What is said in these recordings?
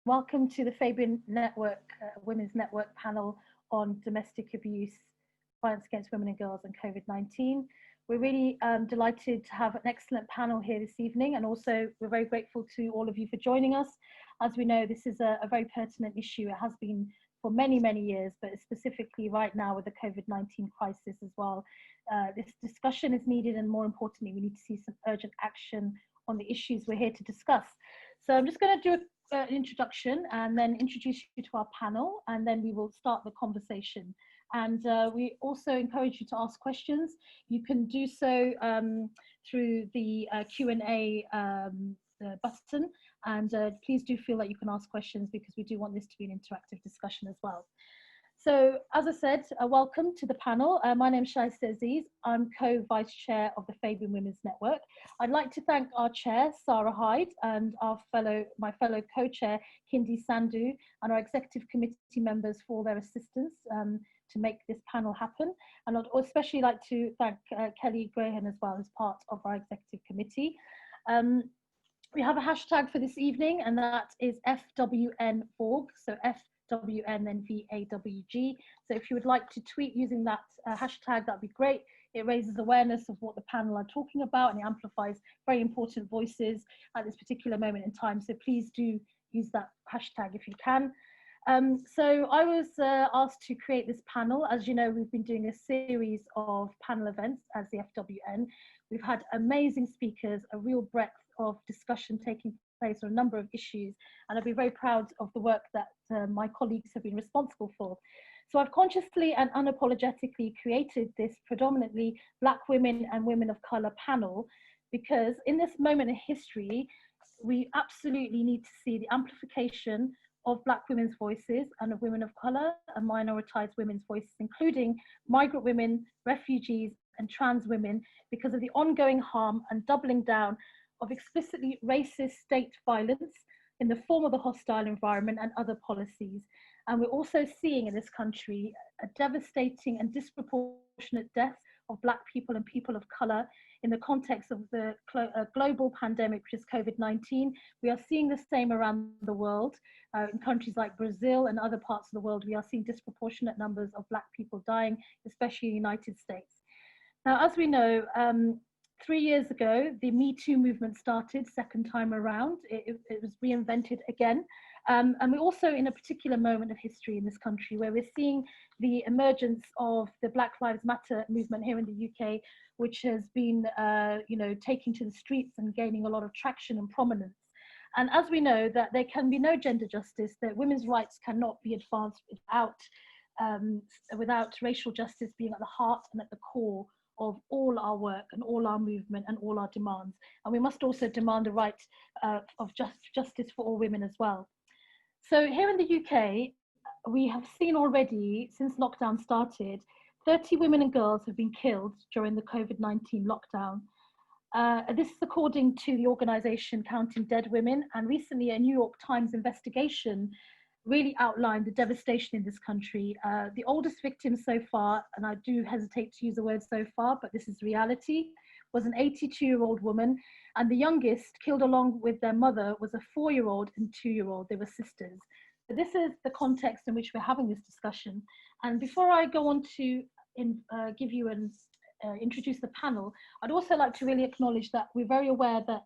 Welcome to the Fabian Network, Women's Network panel on domestic abuse, violence against women and girls and COVID-19. We're really delighted to have an excellent panel here this evening, and also we're very grateful to all of you for joining us. As we know, this is a very pertinent issue. It has been for many, many years, but specifically right now with the COVID-19 crisis as well. This discussion is needed, and more importantly, we need to see some urgent action on the issues we're here to discuss. So I'm just going to do an introduction and then introduce you to our panel, and then we will start the conversation. And we also encourage you to ask questions. You can do so through the Q&A button, and please do feel that you can ask questions, because we do want this to be an interactive discussion as well. So, as I said, welcome to the panel. My name is Shaista Aziz. I'm co-vice chair of the Fabian Women's Network. I'd like to thank our chair, Sarah Hyde, and my fellow co-chair, Hindi Sandhu, and our executive committee members for their assistance to make this panel happen. And I'd especially like to thank Kelly Graham as well, as part of our executive committee. We have a hashtag for this evening, and that is FWN4G, so FWN then VAWG. So if you would like to tweet using that hashtag, that'd be great. It raises awareness of what the panel are talking about, and it amplifies very important voices at this particular moment in time. So please do use that hashtag if you can. So I was asked to create this panel. As you know, we've been doing a series of panel events as the FWN. We've had amazing speakers, a real breadth of discussion taking place on a number of issues, and I'll be very proud of the work that my colleagues have been responsible for. So I've consciously and unapologetically created this predominantly Black women and women of colour panel, because in this moment in history, we absolutely need to see the amplification of Black women's voices and of women of colour and minoritized women's voices, including migrant women, refugees and trans women, because of the ongoing harm and doubling down of explicitly racist state violence in the form of the hostile environment and other policies. And we're also seeing in this country a devastating and disproportionate death of Black people and people of colour in the context of the global pandemic, which is COVID-19. We are seeing the same around the world. In countries like Brazil and other parts of the world, we are seeing disproportionate numbers of Black people dying, especially in the United States. Now, as we know, 3 years ago, the Me Too movement started, second time around. It was reinvented again. And we're also in a particular moment of history in this country where we're seeing the emergence of the Black Lives Matter movement here in the UK, which has been taking to the streets and gaining a lot of traction and prominence. And as we know, that there can be no gender justice, that women's rights cannot be advanced without racial justice being at the heart and at the core of all our work and all our movement and all our demands. And we must also demand the right of justice for all women as well. So here in the UK, we have seen already, since lockdown started, 30 women and girls have been killed during the COVID-19 lockdown. This is according to the organisation Counting Dead Women, and recently a New York Times investigation really outlined the devastation in this country. The oldest victim so far, and I do hesitate to use the word so far, but this is reality, was an 82-year-old woman, and the youngest, killed along with their mother, was a 4-year-old and 2-year-old. They were sisters. So this is the context in which we're having this discussion. And before I go on to give you an introduce the panel, I'd also like to really acknowledge that we're very aware that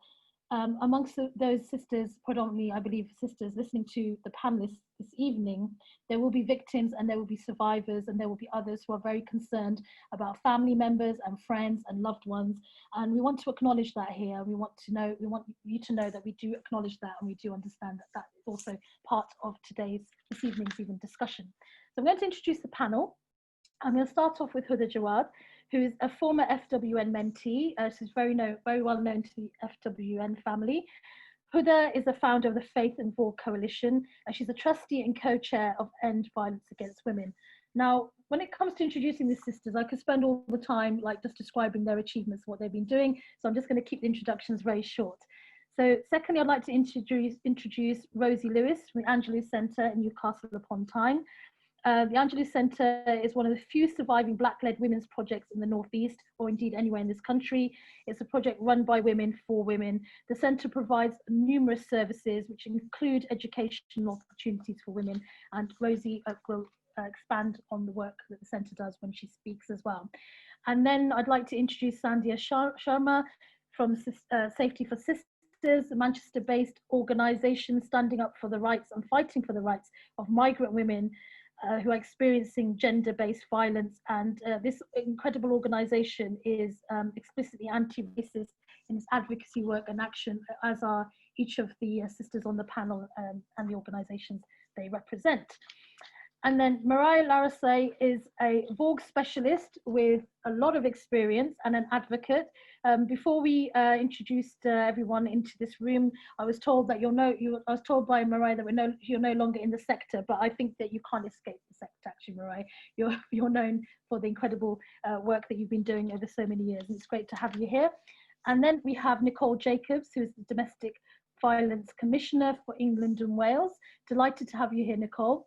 amongst those sisters, predominantly, I believe, sisters listening to the panelists this evening, there will be victims and there will be survivors, and there will be others who are very concerned about family members and friends and loved ones. And we want to acknowledge that here. We want you to know that we do acknowledge that, and we do understand that that is also part of this evening's even discussion. So I'm going to introduce the panel. I'm going to start off with Huda Jawad, who is a former FWN mentee. She's very well known to the FWN family. Huda is a founder of the Faith and War Coalition, and she's a trustee and co-chair of End Violence Against Women. Now, when it comes to introducing these sisters, I could spend all the time just describing their achievements, what they've been doing, so I'm just going to keep the introductions very short. So secondly, I'd like to introduce Rosie Lewis from the Angelou Centre in Newcastle upon Tyne. The Angelou Centre is one of the few surviving Black-led women's projects in the Northeast, or indeed anywhere in this country. It's a project run by women for women. The centre provides numerous services, which include educational opportunities for women, and Rosie will expand on the work that the centre does when she speaks as well. And then I'd like to introduce Sandhya Sharma from Safety for Sisters, a Manchester-based organisation standing up for the rights and fighting for the rights of migrant women who are experiencing gender-based violence. And this incredible organisation is explicitly anti-racist in its advocacy work and action, as are each of the sisters on the panel and the organisations they represent. And then Mariah Larasay is a Vogue specialist with a lot of experience and an advocate. Before we introduced everyone into this room, I was told that I was told by Mariah that you're no longer in the sector, but I think that you can't escape the sector, actually, Mariah. You're known for the incredible work that you've been doing over so many years, and it's great to have you here. And then we have Nicole Jacobs, who is the Domestic Violence Commissioner for England and Wales. Delighted to have you here, Nicole.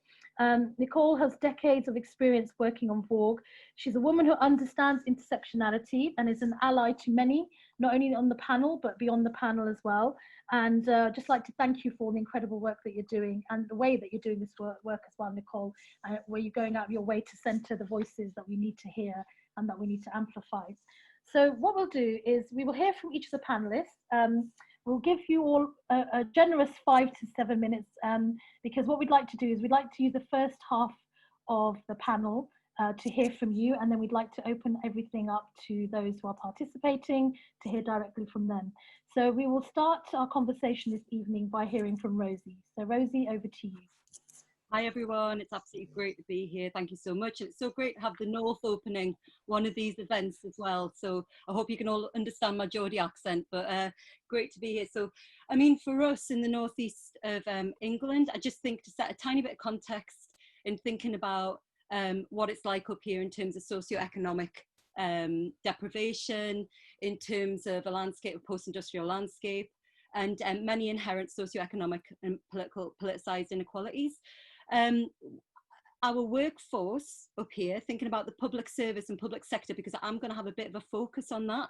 Nicole has decades of experience working on Vogue. She's a woman who understands intersectionality and is an ally to many, not only on the panel, but beyond the panel as well. And just like to thank you for the incredible work that you're doing and the way that you're doing this work as well, Nicole, where you're going out of your way to centre the voices that we need to hear and that we need to amplify. So what we'll do is we will hear from each of the panelists. We'll give you all a generous 5 to 7 minutes because what we'd like to do is we'd like to use the first half of the panel to hear from you, and then we'd like to open everything up to those who are participating to hear directly from them. So we will start our conversation this evening by hearing from Rosie. So Rosie, over to you. Hi everyone, it's absolutely great to be here. Thank you so much. It's so great to have the North opening one of these events as well. So I hope you can all understand my Geordie accent, but great to be here. So, I mean, for us in the northeast of England, I just think to set a tiny bit of context in thinking about what it's like up here in terms of socioeconomic deprivation, in terms of a landscape, a post-industrial landscape, and many inherent socioeconomic and politicized inequalities. Our workforce up here, thinking about the public service and public sector, because I'm going to have a bit of a focus on that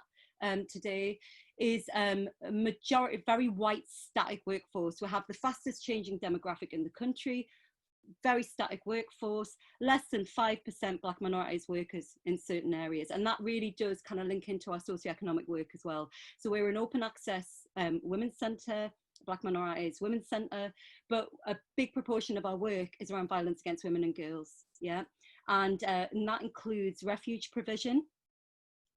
today, is a majority, very white, static workforce. We have the fastest changing demographic in the country, very static workforce, less than 5% Black minorities workers in certain areas. And that really does kind of link into our socioeconomic work as well. So we're an open access women's centre, Black minorities women's centre, but a big proportion of our work is around violence against women and girls, yeah? And that includes refuge provision,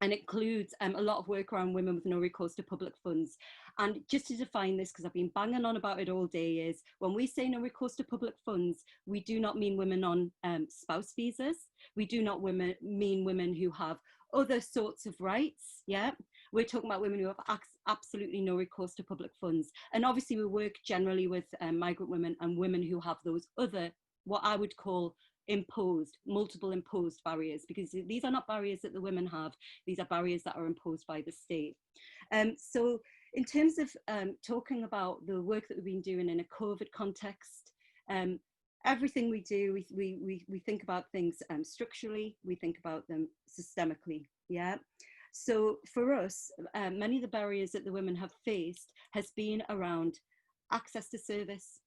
and includes a lot of work around women with no recourse to public funds. And just to define this, because I've been banging on about it all day, is when we say no recourse to public funds, we do not mean women on spouse visas. We do not mean women who have other sorts of rights, yeah? We're talking about women who have absolutely no recourse to public funds. And obviously we work generally with migrant women and women who have those other, what I would call multiple imposed barriers, because these are not barriers that the women have, these are barriers that are imposed by the state. So in terms of talking about the work that we've been doing in a COVID context, everything we do, we think about things structurally, we think about them systemically, yeah? So for us, many of the barriers that the women have faced has been around access to service.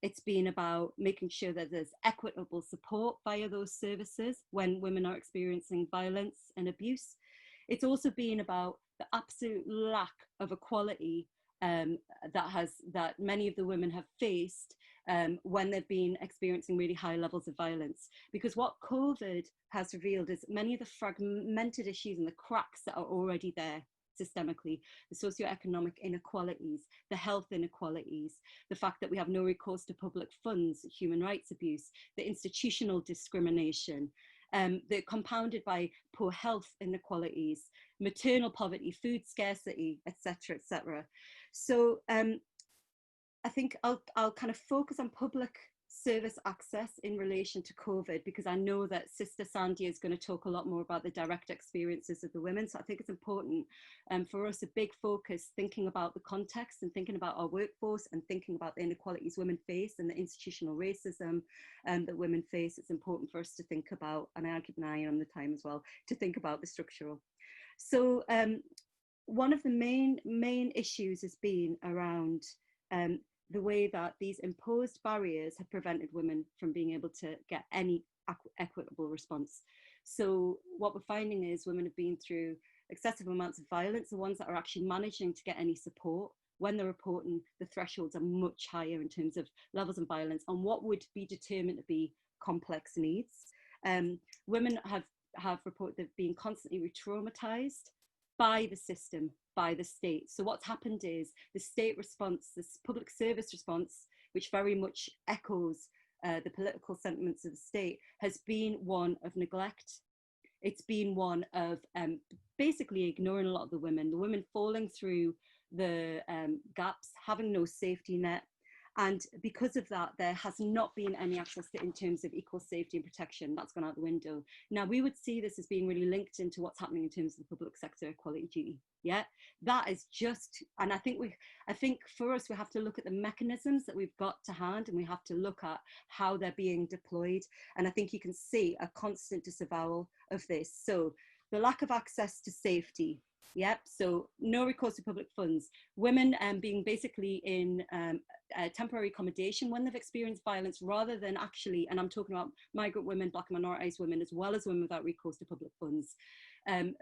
It's been about making sure that there's equitable support via those services when women are experiencing violence and abuse. It's also been about the absolute lack of equality that many of the women have faced when they've been experiencing really high levels of violence. Because what COVID has revealed is many of the fragmented issues and the cracks that are already there systemically, the socioeconomic inequalities, the health inequalities, the fact that we have no recourse to public funds, human rights abuse, the institutional discrimination, they're compounded by poor health inequalities, maternal poverty, food scarcity, etc., etc. So I think I'll kind of focus on public service access in relation to COVID, because I know that Sister Sandy is going to talk a lot more about the direct experiences of the women. So I think it's important for us, a big focus, thinking about the context and thinking about our workforce and thinking about the inequalities women face and the institutional racism that women face. It's important for us to think about, and I'll keep an eye on the time as well, to think about the structural. So one of the main issues has been around the way that these imposed barriers have prevented women from being able to get any equitable response. So what we're finding is women have been through excessive amounts of violence. The ones that are actually managing to get any support, when they're reporting, the thresholds are much higher in terms of levels of violence and what would be determined to be complex needs. Women have reported they've been constantly re-traumatized by the system, by the state. So what's happened is the state response, this public service response, which very much echoes the political sentiments of the state, has been one of neglect. It's been one of basically ignoring a lot of the women falling through the gaps, having no safety net. And because of that, there has not been any access to, in terms of equal safety and protection. That's gone out the window. Now, we would see this as being really linked into what's happening in terms of the public sector equality duty. Yeah, that is just, and I think for us, we have to look at the mechanisms that we've got to hand, and we have to look at how they're being deployed. And I think you can see a constant disavowal of this. So the lack of access to safety. Yep, so no recourse to public funds. Women being basically in temporary accommodation when they've experienced violence, rather than actually, and I'm talking about migrant women, Black and minoritized women, as well as women without recourse to public funds.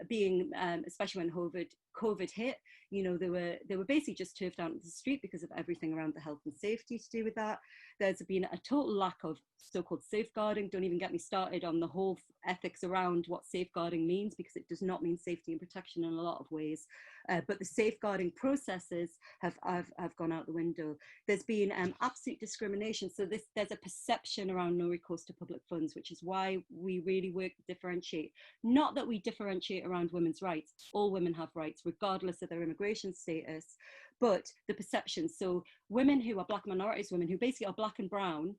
Being, especially when COVID hit, you know, they were basically just turfed out into the street because of everything around the health and safety to do with that. There's been a total lack of so-called safeguarding. Don't even get me started on the whole ethics around what safeguarding means, because it does not mean safety and protection in a lot of ways. But the safeguarding processes have gone out the window. There's been absolute discrimination. So there's a perception around no recourse to public funds, which is why we really work to differentiate. Not that we differentiate around women's rights. All women have rights, regardless of their immigration status, but the perception. So women who are Black minorities, women who basically are Black and brown,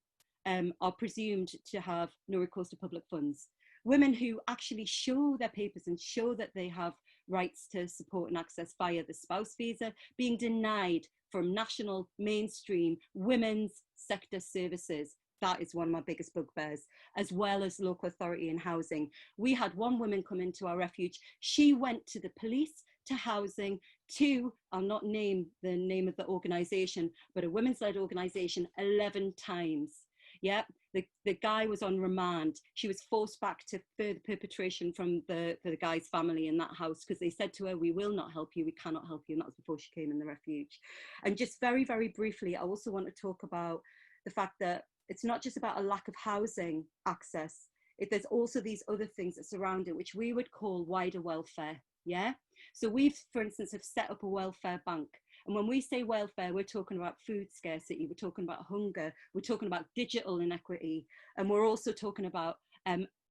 are presumed to have no recourse to public funds. Women who actually show their papers and show that they have rights to support and access via the spouse visa, being denied from national mainstream women's sector services. That is one of my biggest bugbears, as well as local authority and housing. We had one woman come into our refuge. She went to the police, to housing, to, I'll not name the name of the organisation, but a women's-led organisation 11 times. Yeah, the guy was on remand. She was forced back to further perpetration from the guy's family in that house, because they said to her, we will not help you, we cannot help you. And that was before she came in the refuge. And just very, very briefly, I also want to talk about the fact that it's not just about a lack of housing access. There's also these other things that surround it, which we would call wider welfare. Yeah. So we've, for instance, have set up a welfare bank. And when we say welfare, we're talking about food scarcity, we're talking about hunger, we're talking about digital inequity, and we're also talking about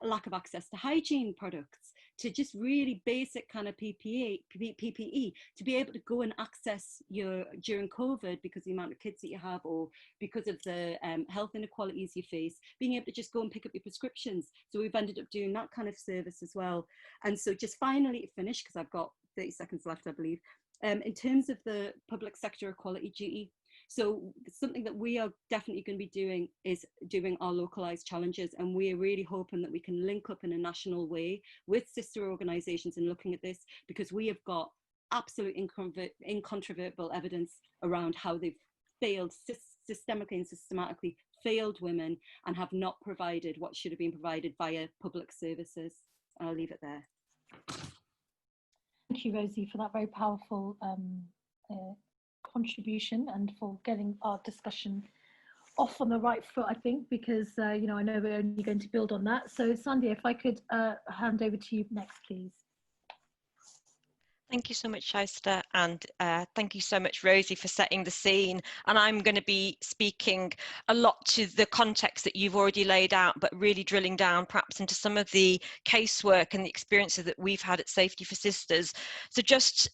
lack of access to hygiene products, to just really basic kind of PPE, to be able to go and access during COVID, because of the amount of kids that you have, or because of the health inequalities you face, being able to just go and pick up your prescriptions. So we've ended up doing that kind of service as well. And so just finally to finish, because I've got 30 seconds left, I believe, in terms of the public sector equality duty. So something that we are definitely going to be doing is doing our localised challenges, and we are really hoping that we can link up in a national way with sister organisations in looking at this, because we have got absolute incontrovertible evidence around how they've failed, systemically and systematically failed women, and have not provided what should have been provided via public services. I'll leave it there. Thank you, Rosie, for that very powerful contribution, and for getting our discussion off on the right foot, I think, because, you know, I know we're only going to build on that. So, Sandia, if I could hand over to you next, please. Thank you so much, Shaista. and thank you so much, Rosie, for setting the scene. And I'm going to be speaking a lot to the context that you've already laid out, but really drilling down perhaps into some of the casework and the experiences that we've had at Safety for Sisters. So just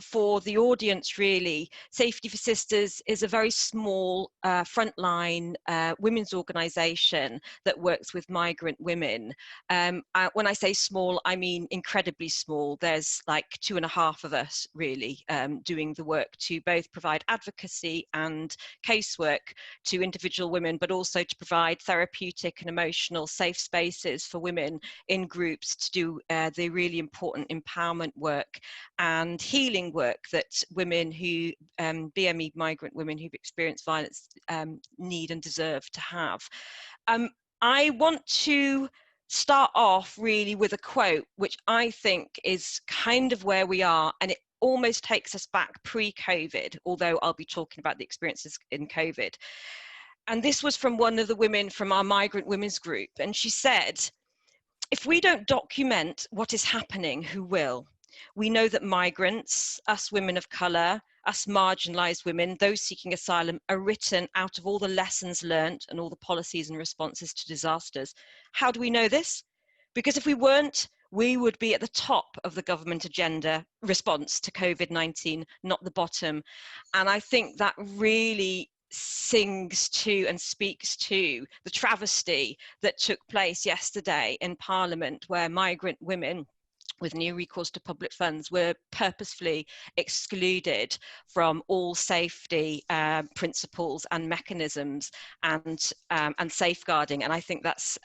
for the audience, really, Safety for Sisters is a very small frontline women's organisation that works with migrant women. When I say small, I mean incredibly small. There's like 2.5 of us really doing the work to both provide advocacy and casework to individual women, but also to provide therapeutic and emotional safe spaces for women in groups to do the really important empowerment work and healing work that women who, BME migrant women who've experienced violence need and deserve to have. I want to start off really with a quote, which I think is kind of where we are, and it almost takes us back pre-COVID, although I'll be talking about the experiences in COVID. And this was from one of the women from our migrant women's group. And she said, if we don't document what is happening, who will? We know that migrants, us women of colour, us marginalised women, those seeking asylum, are written out of all the lessons learnt and all the policies and responses to disasters. How do we know this? Because if we weren't, we would be at the top of the government agenda response to COVID-19, not the bottom. And I think that really sings to and speaks to the travesty that took place yesterday in Parliament, where migrant women with no recourse to public funds were purposefully excluded from all safety principles and mechanisms and safeguarding. And I think that's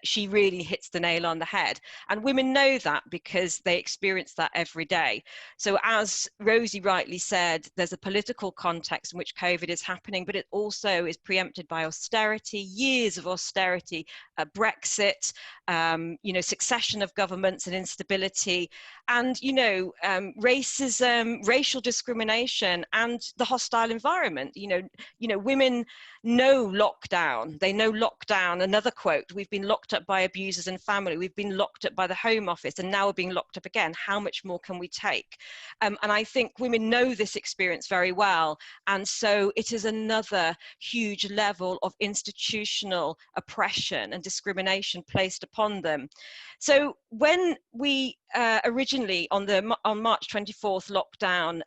she really hits the nail on the head. And women know that because they experience that every day. So as Rosie rightly said, there's a political context in which COVID is happening, but it also is preempted by austerity, years of austerity, Brexit, succession of governments and instability, and racism, racial discrimination, and the hostile environment. Women know lockdown. They know lockdown. Another quote: "We've been locked up by abusers and family. We've been locked up by the Home Office, and now we're being locked up again. How much more can we take?" And I think women know this experience very well, and so it is another huge level of institutional oppression and discrimination placed upon them. So when we originally on March 24th lockdown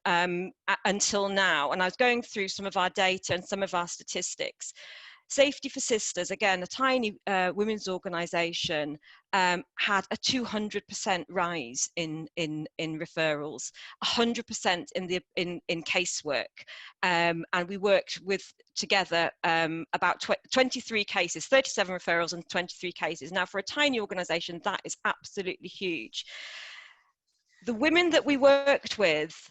until now, and I was going through some of our data and some of our statistics, Safety for Sisters, again, a tiny women's organisation, had a 200% rise in referrals, 100% in casework, and we worked together about 23 cases, 37 referrals and 23 cases. Now, for a tiny organisation, that is absolutely huge. The women that we worked with,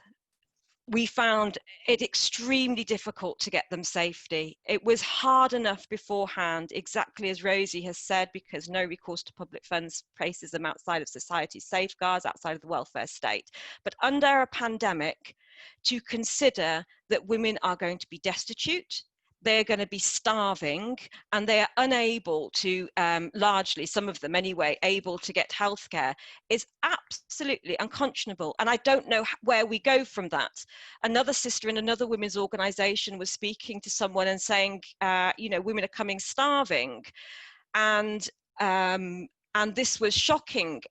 we found it extremely difficult to get them safety. It was hard enough beforehand, exactly as Rosie has said, because no recourse to public funds places them outside of society's safeguards, outside of the welfare state. But under a pandemic, to consider that women are going to be destitute, they're going to be starving, and they are unable to, largely, some of them anyway, able to get healthcare, is absolutely unconscionable. And I don't know where we go from that. Another sister in another women's organisation was speaking to someone and saying, women are coming starving, and this was shocking.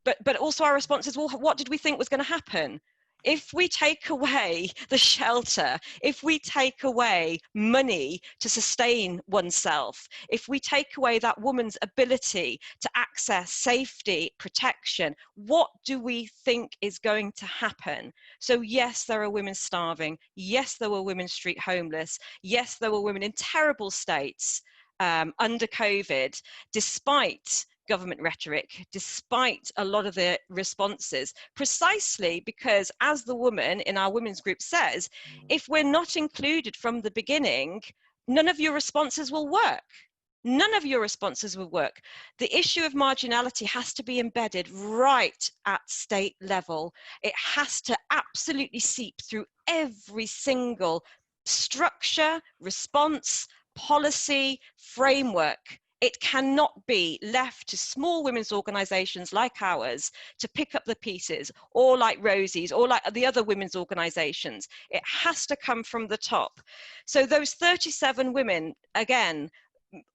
But also our response is, well, what did we think was going to happen? If we take away the shelter, if we take away money to sustain oneself, if we take away that woman's ability to access safety, protection, what do we think is going to happen? So yes, there are women starving. Yes, there were women street homeless. Yes, there were women in terrible states under COVID, despite government rhetoric, despite a lot of the responses, precisely because, as the woman in our women's group says, if we're not included from the beginning, none of your responses will work. None of your responses will work. The issue of marginality has to be embedded right at state level. It has to absolutely seep through every single structure, response, policy, framework it cannot be left to small women's organisations like ours to pick up the pieces, or like Rosie's, or like the other women's organisations. It has to come from the top. So those 37 women, again,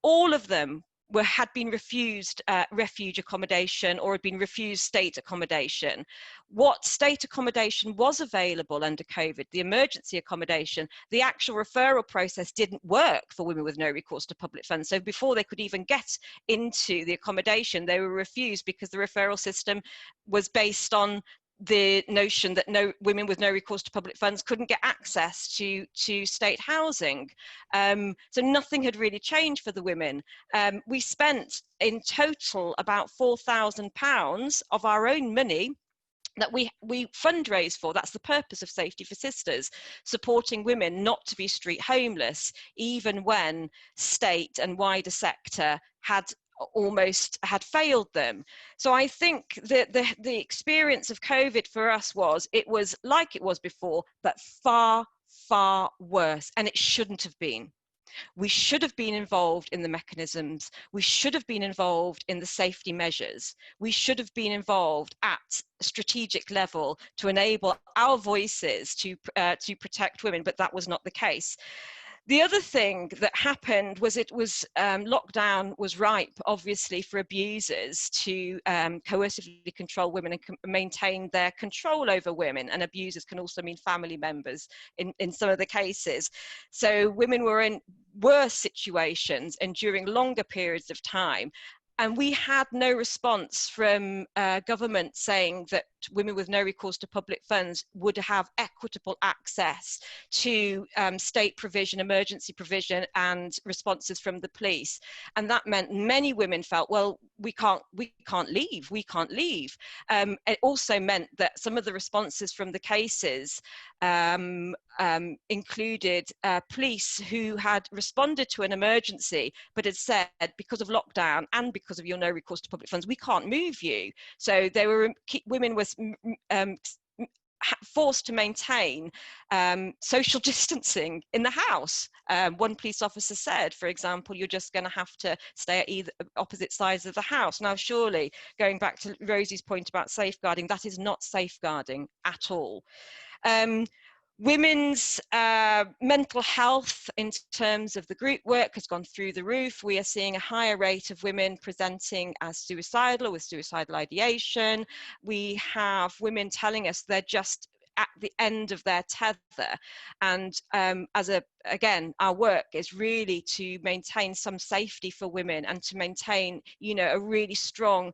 all of them had been refused refuge accommodation or had been refused state accommodation. What state accommodation was available under COVID, the emergency accommodation, the actual referral process didn't work for women with no recourse to public funds. So before they could even get into the accommodation, they were refused because the referral system was based on the notion that women with no recourse to public funds couldn't get access to state housing. So nothing had really changed for the women. We spent in total about £4,000 of our own money that we fundraise for. That's the purpose of Safety for Sisters, supporting women not to be street homeless, even when state and wider sector had failed them. So I think that the experience of COVID for us was like it was before, but far, far worse, and it shouldn't have been. We should have been involved in the mechanisms. We should have been involved in the safety measures. We should have been involved at strategic level to enable our voices to protect women, but that was not the case. The other thing that happened was lockdown was ripe, obviously, for abusers to coercively control women and maintain their control over women. And abusers can also mean family members in some of the cases. So women were in worse situations and during longer periods of time. And we had no response from government saying that women with no recourse to public funds would have equitable access to state provision, emergency provision, and responses from the police. And that meant many women felt, well, we can't leave. It also meant that some of the responses from the cases included police who had responded to an emergency, but had said, because of lockdown and because of your no recourse to public funds, we can't move you. So women were forced to maintain social distancing in the house. One police officer said, for example, you're just going to have to stay at either opposite sides of the house. Now, surely, going back to Rosie's point about safeguarding, that is not safeguarding at all. Women's mental health in terms of the group work has gone through the roof. We are seeing a higher rate of women presenting as suicidal, with suicidal ideation. We have women telling us they're just at the end of their tether. And again, our work is really to maintain some safety for women and to maintain, a really strong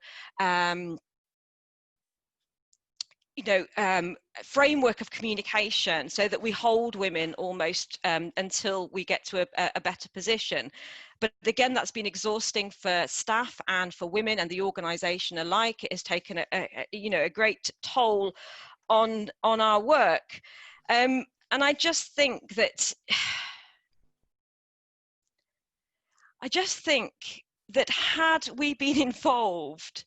framework of communication, so that we hold women almost until we get to a better position. But again, that's been exhausting for staff and for women and the organisation alike. It has taken a great toll on our work. And I just think that had we been involved,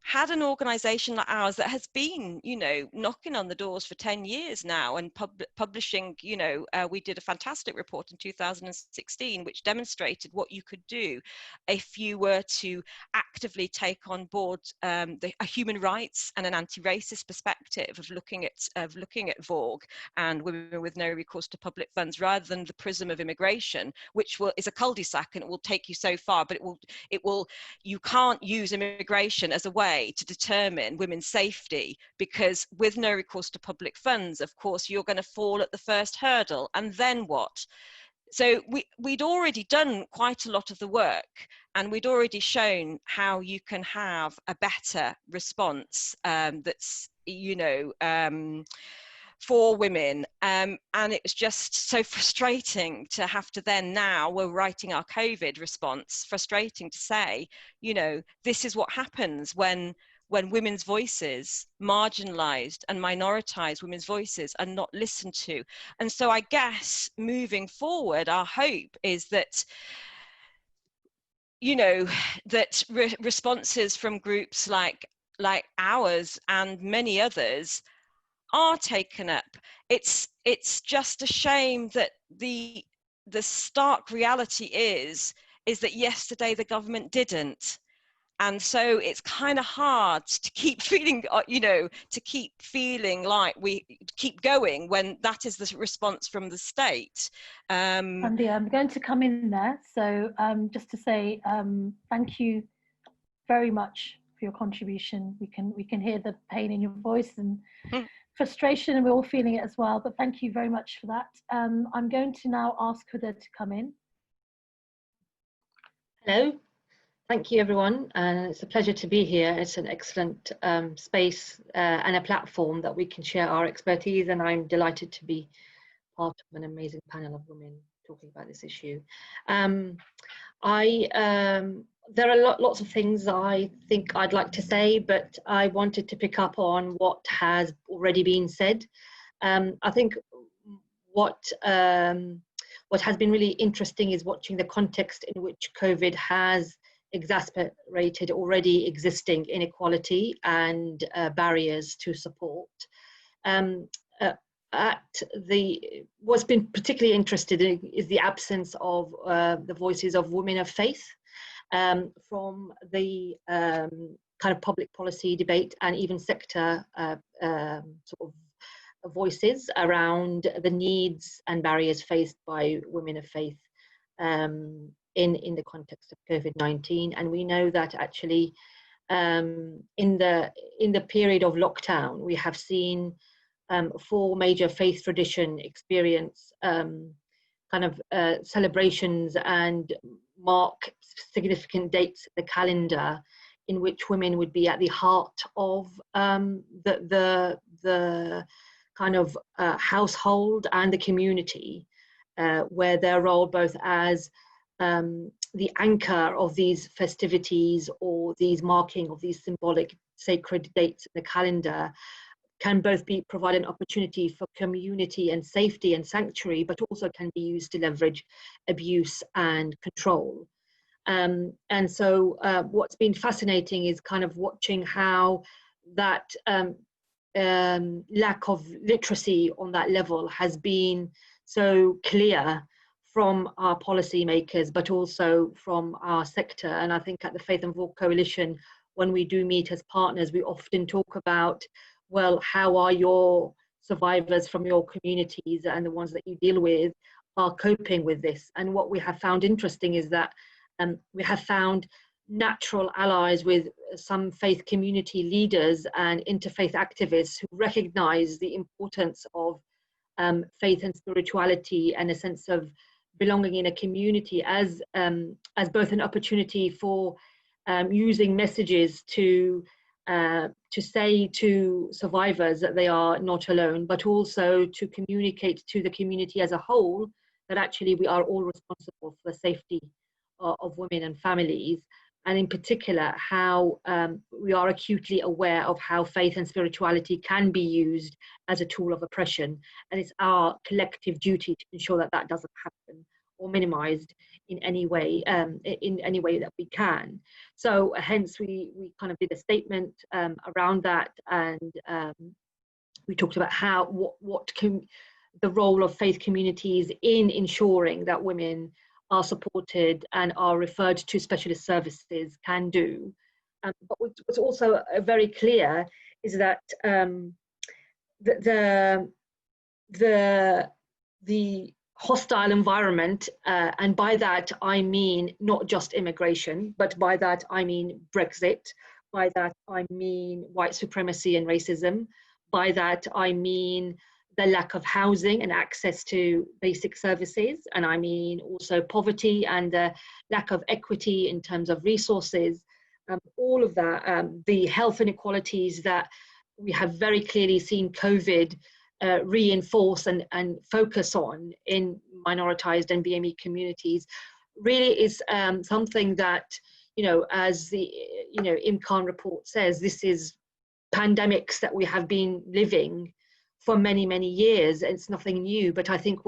had an organisation like ours that has been, knocking on the doors for 10 years now and publishing, we did a fantastic report in 2016, which demonstrated what you could do if you were to actively take on board a human rights and an anti-racist perspective of looking at VOG and women with no recourse to public funds, rather than the prism of immigration, which is a cul-de-sac and it will take you so far, but you can't use immigration as a way to determine women's safety, because with no recourse to public funds, of course, you're going to fall at the first hurdle, and then what? So we'd already done quite a lot of the work, and we'd already shown how you can have a better response that's for women, and it was just so frustrating to have to then, now we're writing our COVID response, frustrating to say, this is what happens when women's voices, marginalized and minoritized women's voices, are not listened to. And so I guess moving forward, our hope is that responses from groups like ours and many others are taken up. It's just a shame that the stark reality is is that yesterday the government didn't. And so it's kind of hard to keep feeling, you know, to keep feeling like we keep going when that is the response from the state. Andy, I'm going to come in there. So just to say thank you very much for your contribution. We can hear the pain in your voice and frustration, and we're all feeling it as well. But thank you very much for that. I'm going to now ask Huda to come in. Hello. Thank you, everyone. It's a pleasure to be here. It's an excellent space and a platform that we can share our expertise, and I'm delighted to be part of an amazing panel of women talking about this issue. There are lots of things I think I'd like to say, but I wanted to pick up on what has already been said. I think what has been really interesting is watching the context in which COVID has exacerbated already existing inequality and barriers to support. What's been particularly interested in is the absence of the voices of women of faith from the kind of public policy debate, and even sector sort of voices around the needs and barriers faced by women of faith in the context of COVID-19. And we know that actually in the period of lockdown, we have seen 4 major faith tradition experience kind of celebrations and mark significant dates in the calendar in which women would be at the heart of the kind of household and the community, where their role both as the anchor of these festivities or these marking of these symbolic sacred dates in the calendar can both provide an opportunity for community and safety and sanctuary, but also can be used to leverage abuse and control. And so what's been fascinating is kind of watching how that lack of literacy on that level has been so clear from our policymakers, but also from our sector. And I think at the Faith and Voice Coalition, when we do meet as partners, we often talk about, well, how are your survivors from your communities and the ones that you deal with are coping with this? And what we have found interesting is that we have found natural allies with some faith community leaders and interfaith activists who recognize the importance of faith and spirituality and a sense of belonging in a community as both an opportunity for using messages to say to survivors that they are not alone, but also to communicate to the community as a whole that actually we are all responsible for the safety of women and families, and in particular how we are acutely aware of how faith and spirituality can be used as a tool of oppression, and it's our collective duty to ensure that that doesn't happen or minimized in any way that we can. So hence we kind of did a statement around that, and we talked about how the role of faith communities in ensuring that women are supported and are referred to specialist services can do. But what's also very clear is that the hostile environment, and by that I mean not just immigration, but by that I mean Brexit, by that I mean white supremacy and racism, by that I mean the lack of housing and access to basic services, and I mean also poverty and the lack of equity in terms of resources, all of that, the health inequalities that we have very clearly seen COVID reinforce and focus on in minoritized and BME communities, really is something that, as the IMCAN report says, this is pandemics that we have been living for many, many years. It's nothing new, but I think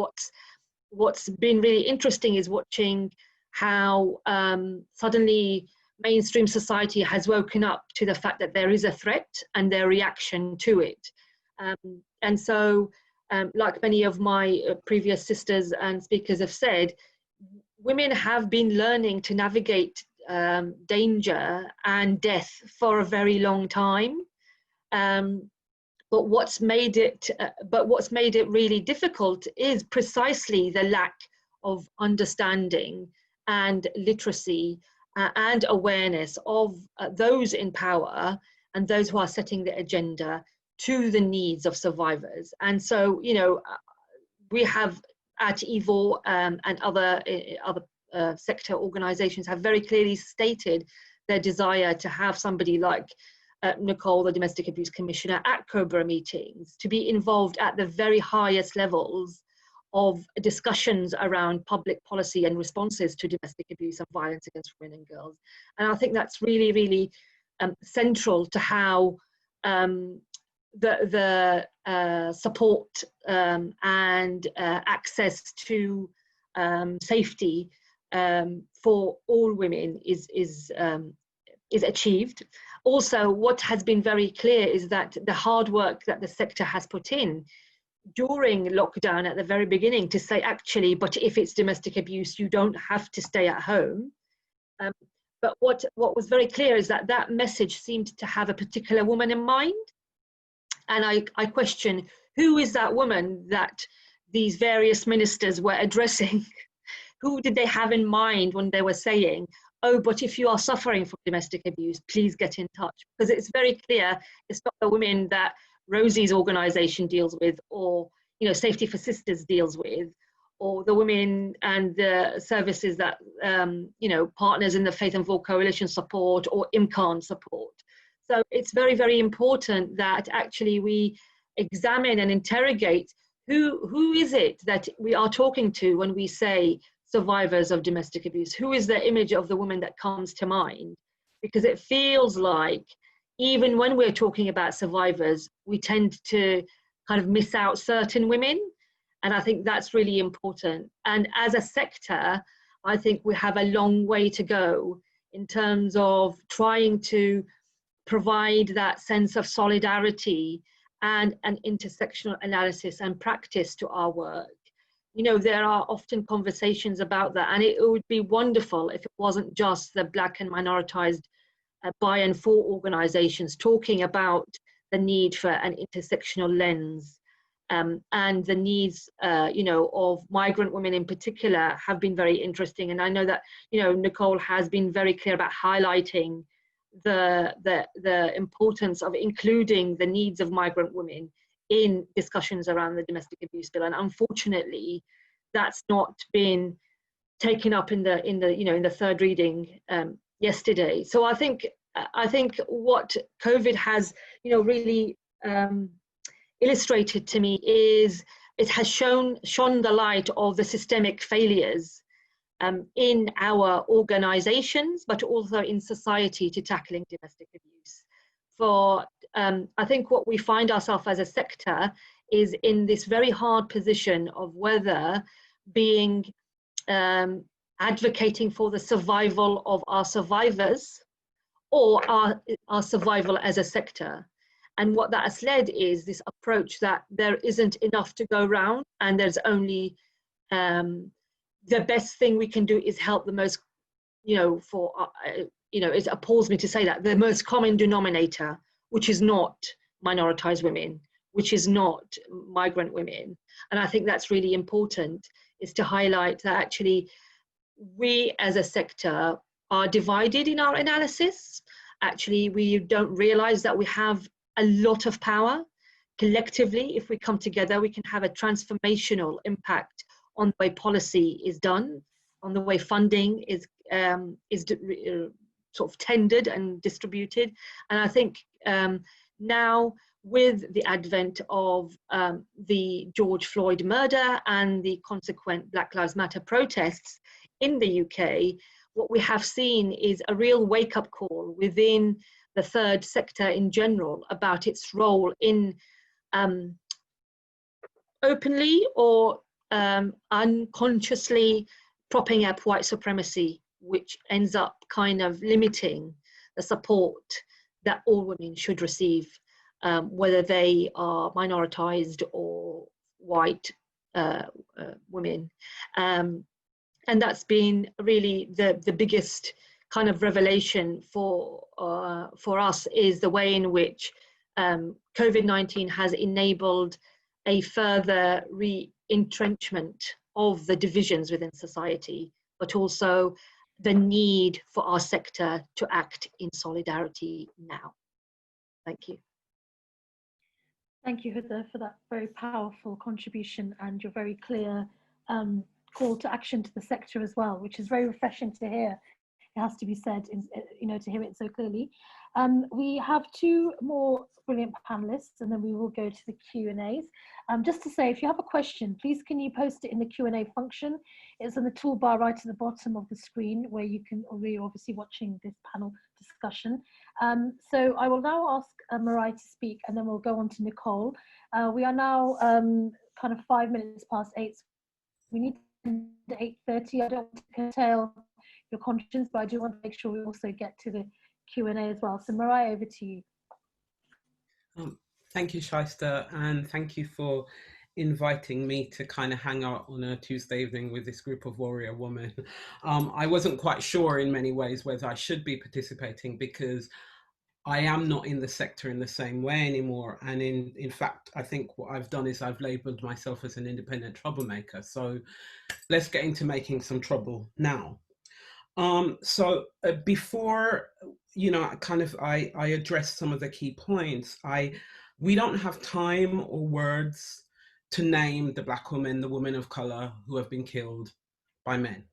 what's been really interesting is watching how suddenly mainstream society has woken up to the fact that there is a threat and their reaction to it. And so, like many of my previous sisters and speakers have said, women have been learning to navigate danger and death for a very long time. But what's made it really difficult is precisely the lack of understanding and literacy and awareness of those in power and those who are setting the agenda to the needs of survivors. And so, you know, we have at EVAW and other sector organizations have very clearly stated their desire to have somebody like Nicole, the Domestic Abuse Commissioner, at COBRA meetings, to be involved at the very highest levels of discussions around public policy and responses to domestic abuse and violence against women and girls. And I think that's really, really central to how the support and access to safety for all women is achieved. Also, what has been very clear is that the hard work that the sector has put in during lockdown at the very beginning to say, actually, but if it's domestic abuse, you don't have to stay at home. But what was very clear is that that message seemed to have a particular woman in mind. And I question, who is that woman that these various ministers were addressing? Who did they have in mind when they were saying, oh, but if you are suffering from domestic abuse, please get in touch? Because it's very clear it's not the women that Rosie's organization deals with, or, you know, Safety for Sisters deals with, or the women and the services that, you know, partners in the Faith and Vogue Coalition support, or IMCAN support. So it's very, very important that actually we examine and interrogate who is it that we are talking to when we say survivors of domestic abuse. Who is the image of the woman that comes to mind? Because it feels like even when we're talking about survivors, we tend to kind of miss out certain women. And I think that's really important. And as a sector, I think we have a long way to go in terms of trying to provide that sense of solidarity and an intersectional analysis and practice to our work. You know, there are often conversations about that, and it would be wonderful if it wasn't just the Black and minoritized by and for organizations talking about the need for an intersectional lens, and the needs, you know, of migrant women in particular have been very interesting. And I know that, you know, Nicole has been very clear about highlighting the importance of including the needs of migrant women in discussions around the domestic abuse bill. And unfortunately, that's not been taken up in the third reading yesterday. So I think what COVID has, you know, really illustrated to me is it has shone the light of the systemic failures in our organizations, but also in society, to tackling domestic abuse. For I think what we find ourselves as a sector is in this very hard position of whether being advocating for the survival of our survivors or our survival as a sector. And what that has led is this approach that there isn't enough to go around, and there's only the best thing we can do is help the most, you know, it appalls me to say that, the most common denominator, which is not minoritized women, which is not migrant women. And I think that's really important, is to highlight that actually we as a sector are divided in our analysis. Actually, we don't realize that we have a lot of power. Collectively, if we come together, we can have a transformational impact on the way policy is done, on the way funding is sort of tendered and distributed. And I think now, with the advent of the George Floyd murder and the consequent Black Lives Matter protests in the UK, what we have seen is a real wake-up call within the third sector in general about its role in openly or unconsciously propping up white supremacy, which ends up kind of limiting the support that all women should receive, whether they are minoritized or white women. And that's been really the biggest kind of revelation for us, is the way in which COVID-19 has enabled a further re-entrenchment of the divisions within society, but also the need for our sector to act in solidarity now. Thank you. Thank you, Huda, for that very powerful contribution and your very clear call to action to the sector as well, which is very refreshing to hear. It has to be said, to hear it so clearly. We have two more brilliant panelists, and then we will go to the Q&As. Just to say, if you have a question, please can you post it in the Q&A function? It's on the toolbar right at the bottom of the screen, where you can, we're obviously watching this panel discussion. So I will now ask Mirai to speak, and then we'll go on to Nicole. We are now kind of 5 minutes past 8. So we need to end at 8:30. I don't want to curtail your conscience, but I do want to make sure we also get to the Q&A as well. So Mirai, over to you. Thank you, Shaista, and thank you for inviting me to kind of hang out on a Tuesday evening with this group of warrior women. I wasn't quite sure in many ways whether I should be participating, because I am not in the sector in the same way anymore. And in fact, I think what I've done is I've labeled myself as an independent troublemaker. So let's get into making some trouble now. Before, I address some of the key points, we don't have time or words to name the Black women, the women of color who have been killed by men,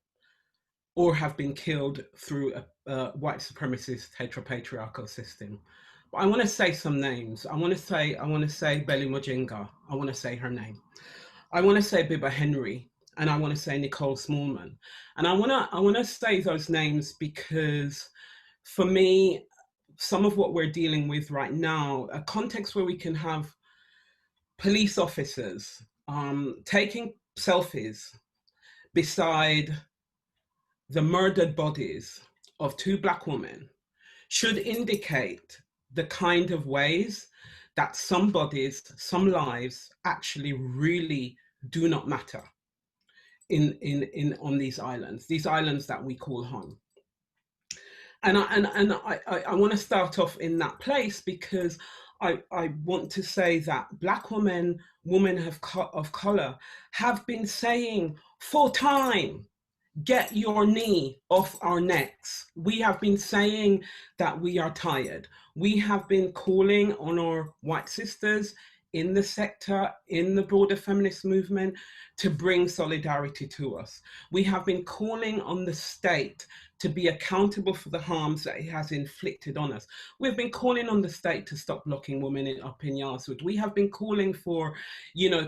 or have been killed through a white supremacist heteropatriarchal system. But I want to say some names. I want to say Belly Mujinga. I want to say her name. I want to say Biba Henry, and I want to say Nicole Smallman. And I want to say those names because, for me, some of what we're dealing with right now, a context where we can have police officers taking selfies beside the murdered bodies of 2 Black women, should indicate the kind of ways that some bodies, some lives actually really do not matter on these islands that we call home. And I want to start off in that place, because I want to say that Black women of color have been saying for time, get your knee off our necks. We have been saying that we are tired. We have been calling on our white sisters in the sector, in the broader feminist movement, to bring solidarity to us. We have been calling on the state to be accountable for the harms that it has inflicted on us. We've been calling on the state to stop locking women up in Yardswood. We have been calling for,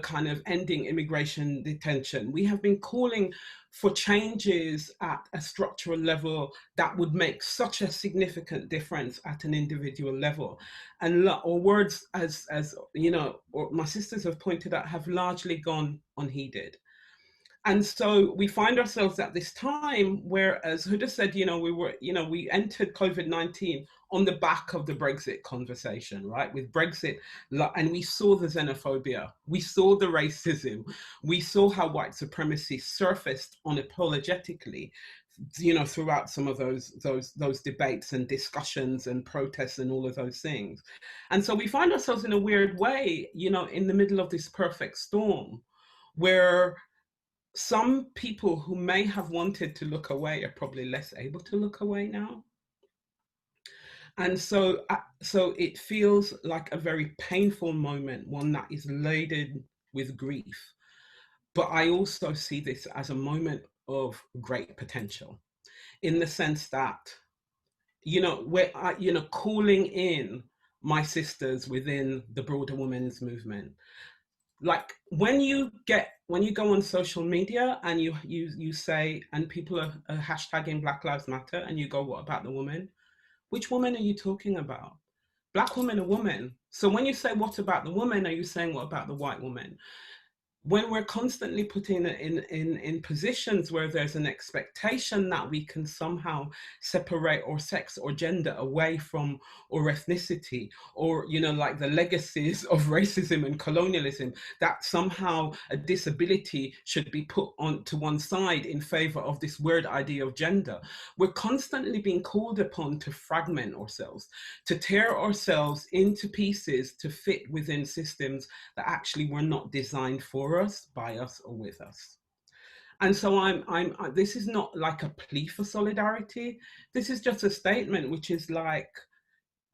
kind of ending immigration detention. We have been calling for changes at a structural level that would make such a significant difference at an individual level. And our words, as or my sisters have pointed out, have largely gone unheeded. And so we find ourselves at this time where, as Huda said, we entered COVID-19 on the back of the Brexit conversation, right? With Brexit, and we saw the xenophobia, we saw the racism, we saw how white supremacy surfaced unapologetically, throughout some of those debates and discussions and protests and all of those things. And so we find ourselves in a weird way, in the middle of this perfect storm, where some people who may have wanted to look away are probably less able to look away now. And so it feels like a very painful moment, one that is laden with grief. But I also see this as a moment of great potential, in the sense that, we're, calling in my sisters within the broader women's movement. Like when you go on social media and you say, and people are hashtagging Black Lives Matter, and you go, what about the woman? Which woman are you talking about? Black woman are women. So when you say, what about the woman, are you saying, what about the white woman? when we're constantly put in positions where there's an expectation that we can somehow separate our sex or gender away from our ethnicity, or, you know, like the legacies of racism and colonialism, that somehow a disability should be put on to one side in favor of this weird idea of gender, we're constantly being called upon to fragment ourselves, to tear ourselves into pieces to fit within systems that actually were not designed for us, by us, or with us. And so this is not like a plea for solidarity. This is just a statement, which is like,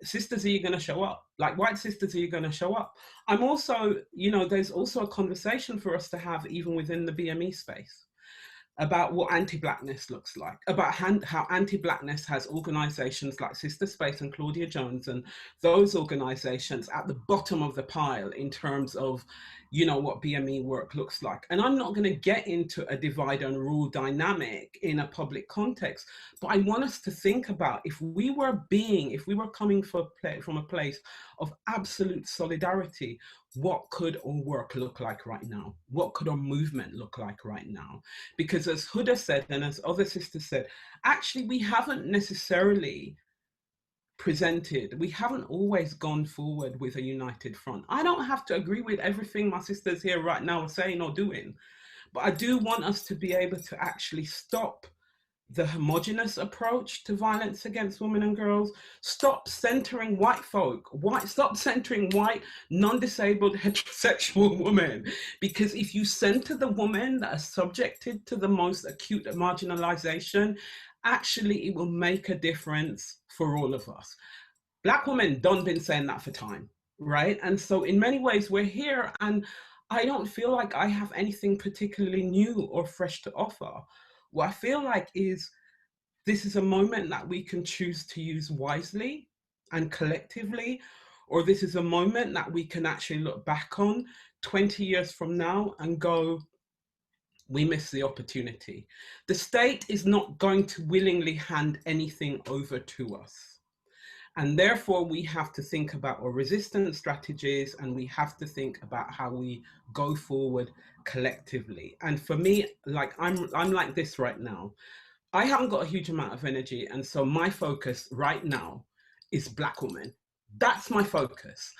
sisters, are you going to show up? Like, white sisters, are you going to show up? I'm also, you know, there's also a conversation for us to have even within the BME space about what anti-blackness looks like, about how anti-blackness has organizations like Sister Space and Claudia Jones and those organizations at the bottom of the pile in terms of, you know, what BME work looks like. And I'm not going to get into a divide and rule dynamic in a public context, but I want us to think about, if we were coming from a place of absolute solidarity, what could our work look like right now? What could our movement look like right now? Because as Huda said, and as other sisters said, actually we haven't necessarily we haven't always gone forward with a united front. I don't have to agree with everything my sisters here right now are saying or doing, but I do want us to be able to actually stop the homogenous approach to violence against women and girls, stop centering white folk, stop centering white, non-disabled, heterosexual women. Because if you center the women that are subjected to the most acute marginalization, actually it will make a difference for all of us. Black women don't been saying that for time, right? And so in many ways we're here, and I don't feel like I have anything particularly new or fresh to offer. What I feel like is this is a moment that we can choose to use wisely and collectively, or this is a moment that we can actually look back on 20 years from now and go, we missed the opportunity. The state is not going to willingly hand anything over to us. And therefore we have to think about our resistance strategies, and we have to think about how we go forward collectively. And for me, like I'm like this right now. I haven't got a huge amount of energy, and so my focus right now is Black women. That's my focus.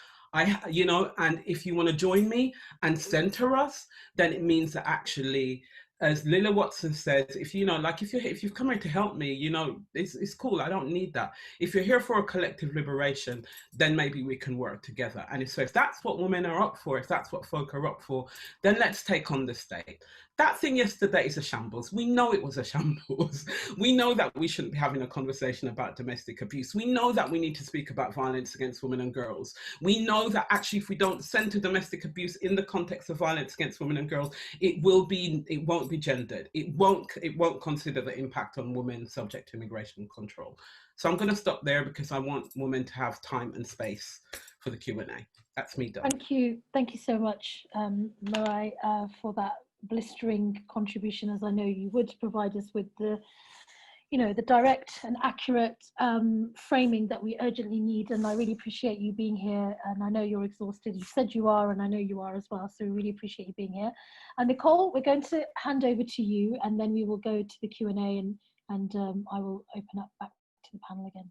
You know, and if you want to join me and center us, then it means that actually, as Lilla Watson says, if you know, like if you've come here to help me, you know, it's cool. I don't need that. If you're here for a collective liberation, then maybe we can work together. And if that's what women are up for, if that's what folk are up for, then let's take on the state. That thing yesterday is a shambles. We know it was a shambles. We know that we shouldn't be having a conversation about domestic abuse. We know that we need to speak about violence against women and girls. We know that actually if we don't center domestic abuse in the context of violence against women and girls, it won't be gendered. It won't consider the impact on women subject to immigration control. So I'm going to stop there because I want women to have time and space for the Q&A. That's me done. Thank you so much, Mirai, for that blistering contribution, as I know you would provide us with the, you know, the direct and accurate framing that we urgently need. And I really appreciate you being here. And I know you're exhausted. You said you are, and I know you are as well. So we really appreciate you being here. And Nicole, we're going to hand over to you, and then we will go to the Q&A, and I will open up back to the panel again.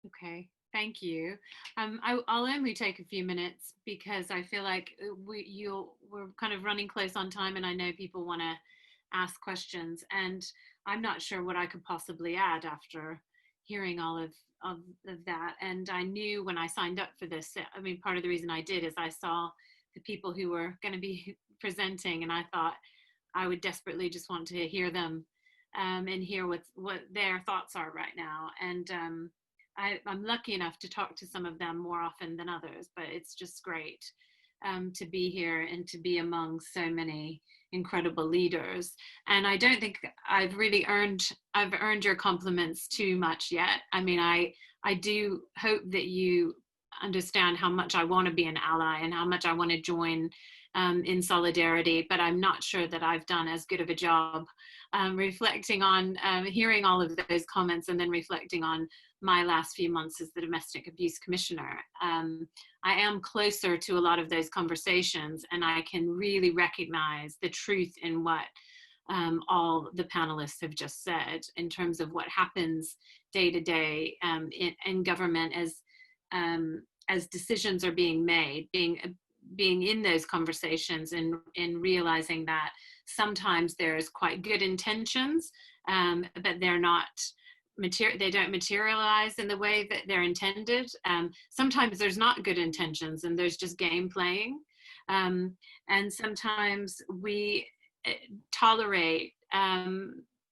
Okay. Thank you. I'll only take a few minutes because I feel like we're kind of running close on time, and I know people want to ask questions, and I'm not sure what I could possibly add after hearing all of that. And I knew when I signed up for this, I mean, part of the reason I did is I saw the people who were going to be presenting, and I thought I would desperately just want to hear them and hear what their thoughts are right now. And I'm lucky enough to talk to some of them more often than others, but it's just great to be here and to be among so many incredible leaders. And I don't think I've really earned your compliments too much yet. I mean, I do hope that you understand how much I want to be an ally and how much I want to join in solidarity, but I'm not sure that I've done as good of a job reflecting on hearing all of those comments and then reflecting on my last few months as the Domestic Abuse Commissioner. I am closer to a lot of those conversations, and I can really recognize the truth in what all the panelists have just said in terms of what happens day to day in government as decisions are being made, being in those conversations and realizing that sometimes there's quite good intentions, but they're not they don't materialize in the way that they're intended. Sometimes there's not good intentions and there's just game playing. And sometimes we tolerate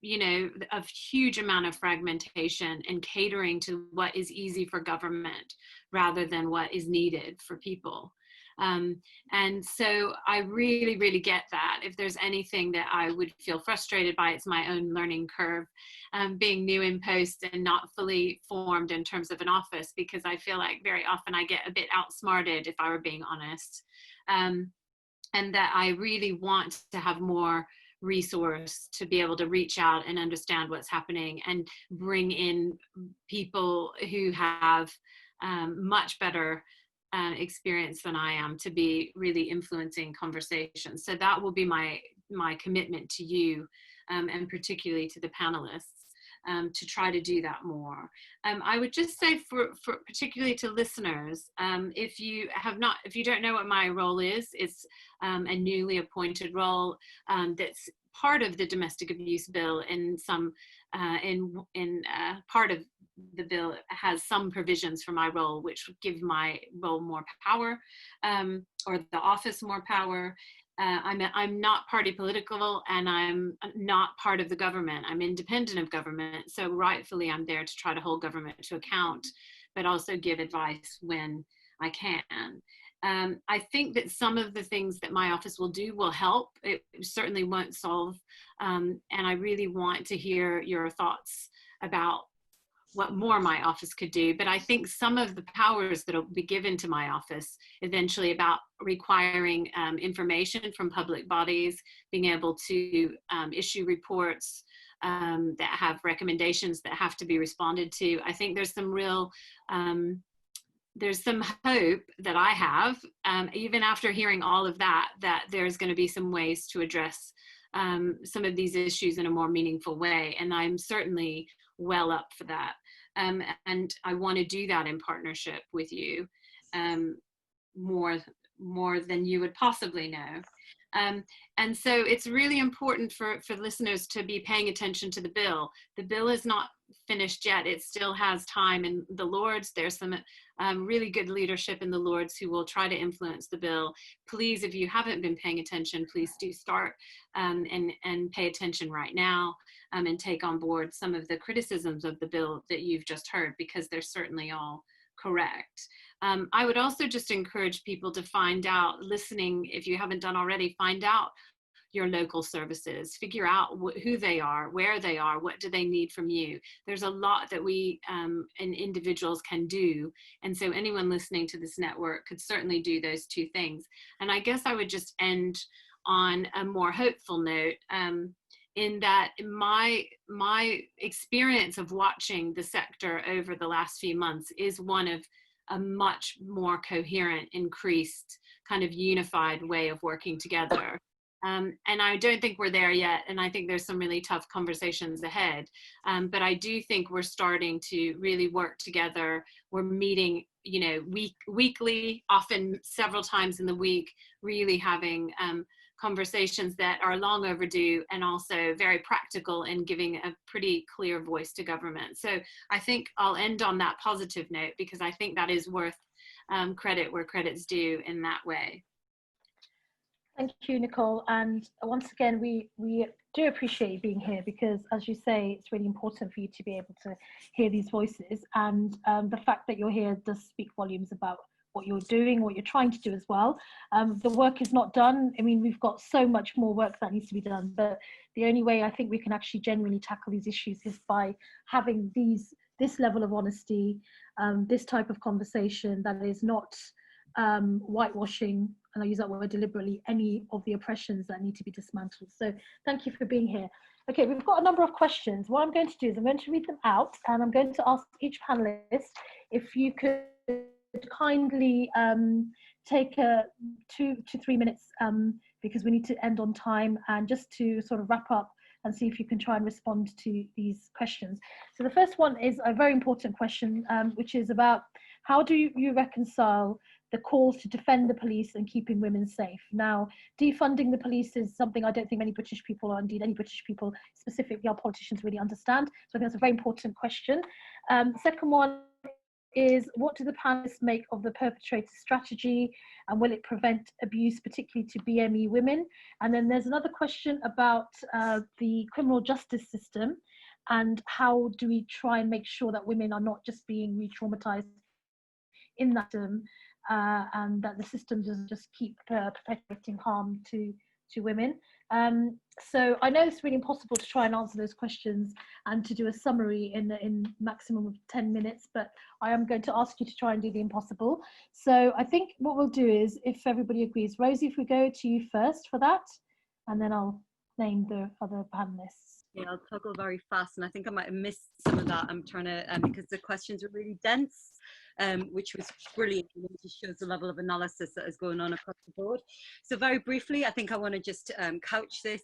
you know, a huge amount of fragmentation and catering to what is easy for government rather than what is needed for people. And so I really, really get that. If there's anything that I would feel frustrated by, it's my own learning curve, being new in post and not fully formed in terms of an office, because I feel like very often I get a bit outsmarted, if I were being honest, and that I really want to have more resource to be able to reach out and understand what's happening and bring in people who have much better experience than I am to be really influencing conversations. So that will be my commitment to you, and particularly to the panelists, to try to do that more. I would just say for particularly to listeners, if you don't know what my role is, it's a newly appointed role that's part of the domestic abuse bill. In some part of the bill has some provisions for my role which give my role more power, or the office more power. I'm not party political, and I'm not part of the government. I'm independent of government, so rightfully I'm there to try to hold government to account, but also give advice when I can. I think that some of the things that my office will do will help. It certainly won't solve, and I really want to hear your thoughts about what more my office could do. But I think some of the powers that will be given to my office eventually about requiring information from public bodies, being able to issue reports that have recommendations that have to be responded to. I think there's some real, there's some hope that I have, even after hearing all of that, that there's going to be some ways to address some of these issues in a more meaningful way. And I'm certainly well up for that. And I want to do that in partnership with you, more than you would possibly know. And so it's really important for listeners to be paying attention to the bill. The bill is not finished yet. It still has time in the Lords. There's some really good leadership in the Lords who will try to influence the bill. Please, if you haven't been paying attention, please do start and pay attention right now, and take on board some of the criticisms of the bill that you've just heard, because they're certainly all correct. I would also just encourage people to find out, listening, if you haven't done already, find out your local services, figure out who they are, where they are, what do they need from you. There's a lot that we and individuals can do. And so anyone listening to this network could certainly do those two things. And I guess I would just end on a more hopeful note, in that my experience of watching the sector over the last few months is one of a much more coherent, increased, kind of unified way of working together. And I don't think we're there yet, and I think there's some really tough conversations ahead. But I do think we're starting to really work together. We're meeting, you know, weekly, often several times in the week, really having conversations that are long overdue and also very practical in giving a pretty clear voice to government. So I think I'll end on that positive note, because I think that is worth credit where credit's due in that way. Thank you, Nicole. And once again, we do appreciate you being here, because, as you say, it's really important for you to be able to hear these voices. And the fact that you're here does speak volumes about what you're doing, what you're trying to do as well. The work is not done. I mean, we've got so much more work that needs to be done, but the only way I think we can actually genuinely tackle these issues is by having this level of honesty, this type of conversation that is not whitewashing, and I use that word deliberately, any of the oppressions that need to be dismantled. So thank you for being here. Okay, we've got a number of questions. What I'm going to do is I'm going to read them out, and I'm going to ask each panelist if you could kindly take 2 to 3 minutes, because we need to end on time, and just to sort of wrap up and see if you can try and respond to these questions. So the first one is a very important question, which is about how do you reconcile the calls to defend the police and keeping women safe? Now, defunding the police is something I don't think many British people, or indeed any British people, specifically our politicians, really understand. So I think that's a very important question. Second one is, what do the panelists make of the perpetrator strategy, and will it prevent abuse, particularly to BME women? And then there's another question about the criminal justice system, and how do we try and make sure that women are not just being re-traumatized in that system, and that the system doesn't just keep perpetuating harm to women. So I know it's really impossible to try and answer those questions and to do a summary in maximum of 10 minutes, but I am going to ask you to try and do the impossible. So I think what we'll do is, if everybody agrees, Rosie, if we go to you first for that, and then I'll name the other panelists. Yeah, I'll toggle very fast, and I think I might have missed some of that. I'm trying to, because the questions are really dense, which was brilliant. It just shows the level of analysis that is going on across the board. So very briefly, I think I want to just couch this,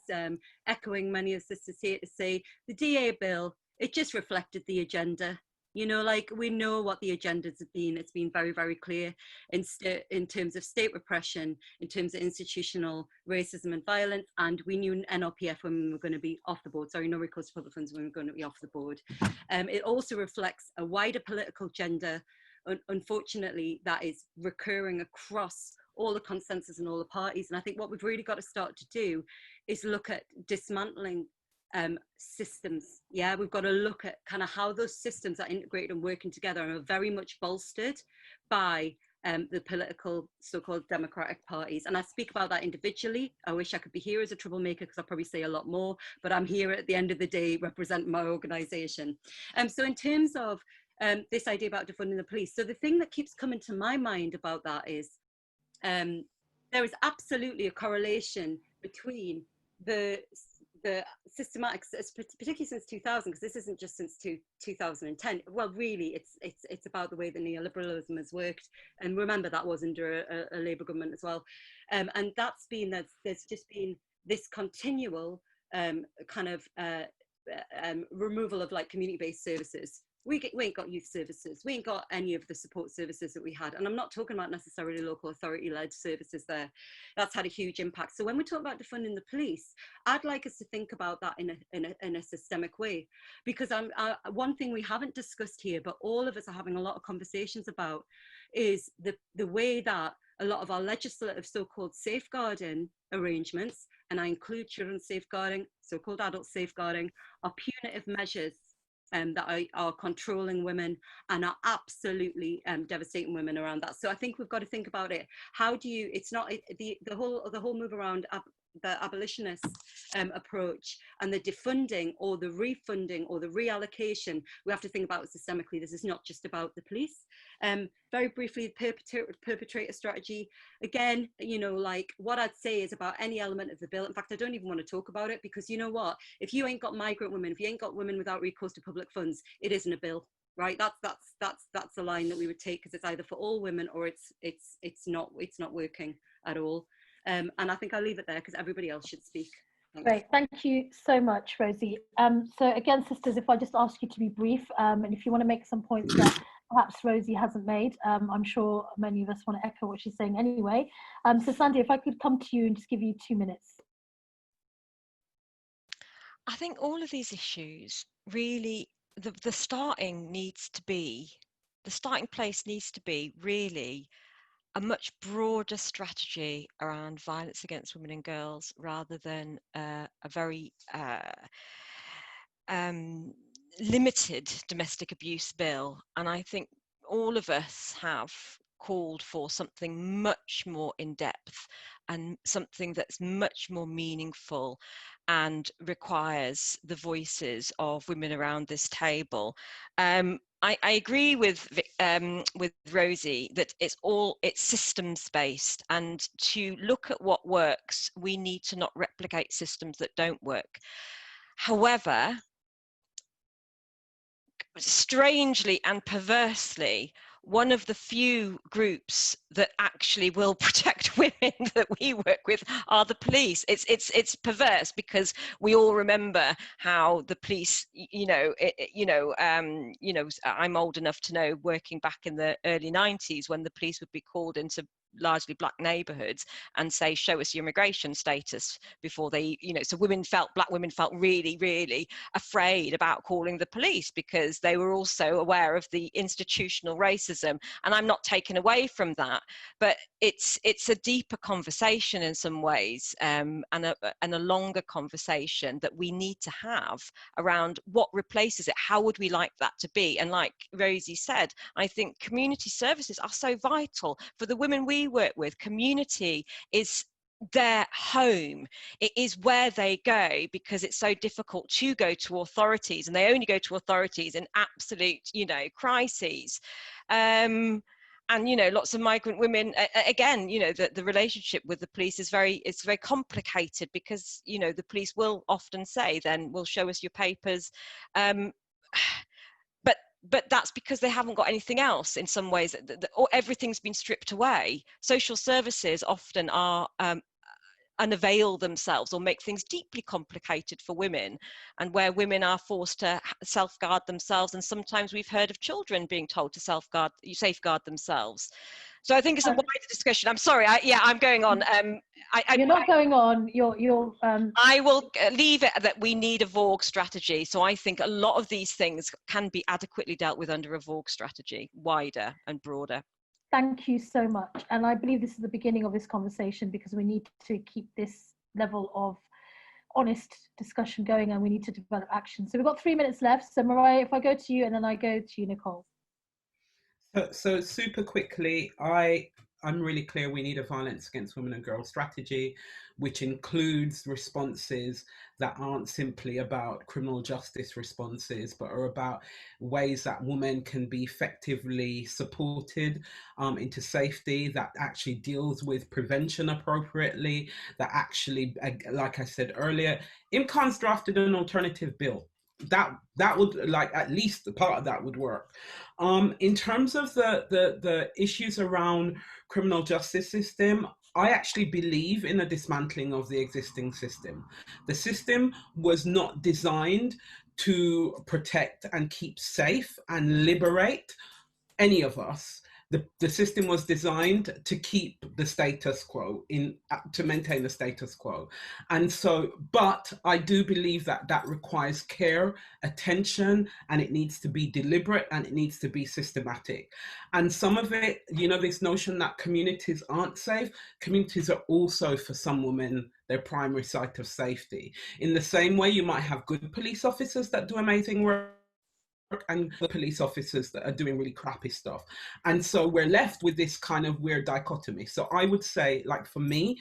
echoing many of the sisters here, to say the DA bill, it just reflected the agenda. You know, like, we know what the agendas have been. It's been very, very clear in terms of state repression, in terms of institutional racism and violence. And we knew NRPF women were going to be off the board. Sorry, no recourse to public funds women were going to be off the board. It also reflects a wider political agenda, unfortunately, that is recurring across all the consensus and all the parties. And I think what we've really got to start to do is look at dismantling systems. Yeah, we've got to look at kind of how those systems are integrated and working together, and are very much bolstered by the political so-called democratic parties. And I speak about that individually. I wish I could be here as a troublemaker, because I'll probably say a lot more, but I'm here at the end of the day representing my organisation. So in terms of this idea about defunding the police, so the thing that keeps coming to my mind about that is there is absolutely a correlation between the systematic, particularly since 2000, because this isn't just since 2010. Well, really, it's about the way that neoliberalism has worked. And remember, that was under a Labour government as well. And that's been, there's just been this continual kind of removal of like community-based services. We ain't got youth services. We ain't got any of the support services that we had. And I'm not talking about necessarily local authority-led services there. That's had a huge impact. So when we talk about defunding the police, I'd like us to think about that in a systemic way. Because one thing we haven't discussed here, but all of us are having a lot of conversations about, is the way that a lot of our legislative so-called safeguarding arrangements, and I include children's safeguarding, so-called adult safeguarding, are punitive measures that are controlling women and are absolutely devastating women around that. So I think we've got to think about it. How do you, it's not the whole move around the abolitionist approach and the defunding or the refunding or the reallocation, we have to think about it systemically. This is not just about the police. Very briefly, perpetrator strategy. Again, you know, like, what I'd say is about any element of the bill. In fact, I don't even want to talk about it, because you know what? If you ain't got migrant women, if you ain't got women without recourse to public funds, it isn't a bill, right? That's the line that we would take, because it's either for all women or it's not working at all. And I think I'll leave it there, because everybody else should speak. Thanks. Great, thank you so much, Rosie. So again, sisters, if I just ask you to be brief, and if you want to make some points that perhaps Rosie hasn't made, I'm sure many of us want to echo what she's saying anyway. So Sandy, if I could come to you and just give you 2 minutes. I think all of these issues, really, the starting place needs to be really a much broader strategy around violence against women and girls, rather than a very limited domestic abuse bill. And I think all of us have called for something much more in depth and something that's much more meaningful and requires the voices of women around this table. I agree with with Rosie that it's systems based, and to look at what works, we need to not replicate systems that don't work. However, strangely and perversely, one of the few groups that actually will protect women that we work with are the police. It's perverse, because we all remember how the police, I'm old enough to know, working back in the early 90s, when the police would be called into largely black neighborhoods and say, show us your immigration status before they, so black women felt really, really afraid about calling the police, because they were also aware of the institutional racism. And I'm not taken away from that, but it's a deeper conversation in some ways, and a longer conversation that we need to have around what replaces it. How would we like that to be? And like Rosie said, I think community services are so vital for the women we work with. Community is their home. It is where they go, because it's so difficult to go to authorities, and they only go to authorities in absolute, crises. And lots of migrant women, again, the relationship with the police is very complicated, because the police will often say, then we'll show us your papers, but that's because they haven't got anything else. In some ways, or everything's been stripped away. Social services often are unavail themselves or make things deeply complicated for women, and where women are forced to safeguard themselves. And sometimes we've heard of children being told to safeguard themselves. So I think it's a wider discussion. I'm sorry. I'm going on. You're not going on. I will leave it that we need a VAUG strategy. So I think a lot of these things can be adequately dealt with under a VAUG strategy, wider and broader. Thank you so much. And I believe this is the beginning of this conversation, because we need to keep this level of honest discussion going, and we need to develop action. So we've got 3 minutes left. So Mariah, if I go to you, and then I go to you, Nicole. So super quickly, I'm really clear we need a violence against women and girls strategy, which includes responses that aren't simply about criminal justice responses, but are about ways that women can be effectively supported into safety, that actually deals with prevention appropriately, that actually, like I said earlier, Imcan's drafted an alternative bill. That would, like, at least the part of that would work. In terms of the issues around criminal justice system, I actually believe in a dismantling of the existing system. The system was not designed to protect and keep safe and liberate any of us. The system was designed to keep the status quo, to maintain the status quo. And so, but I do believe that requires care, attention, and it needs to be deliberate, and it needs to be systematic. And some of it, this notion that communities aren't safe, communities are also, for some women, their primary site of safety. In the same way, you might have good police officers that do amazing work, and the police officers that are doing really crappy stuff. And so we're left with this kind of weird dichotomy. So I would say, like, for me,